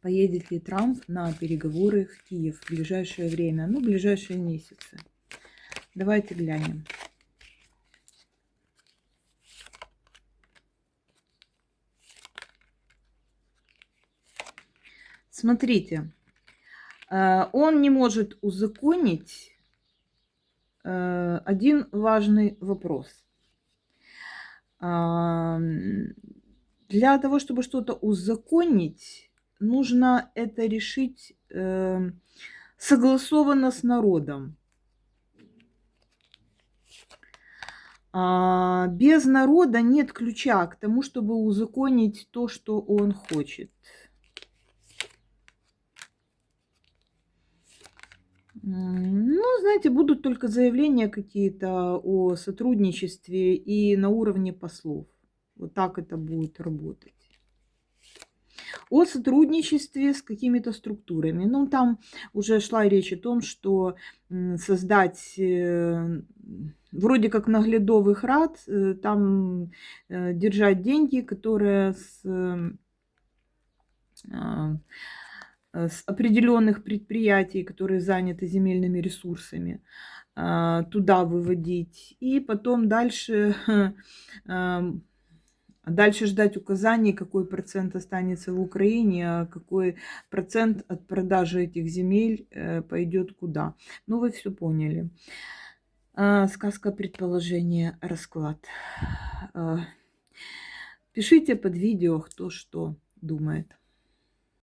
Поедет ли Трамп на переговоры в Киев в ближайшее время? Ну, в ближайшие месяцы. Давайте глянем. Смотрите, он не может узаконить один важный вопрос. Для того, чтобы что-то узаконить, нужно это решить согласованно с народом. Без народа нет ключа к тому, чтобы узаконить то, что он хочет. Ну, знаете, будут только заявления какие-то о сотрудничестве и на уровне послов. Вот так это будет работать. О сотрудничестве с какими-то структурами. Ну, там уже шла речь о том, что создать вроде как наглядовых рад, там держать деньги, которые с определенных предприятий, которые заняты земельными ресурсами, туда выводить. И потом дальше, дальше ждать указаний, какой процент останется в Украине, а какой процент от продажи этих земель пойдет куда. Ну, вы все поняли. Сказка, предположение, расклад. Пишите под видео, кто что думает.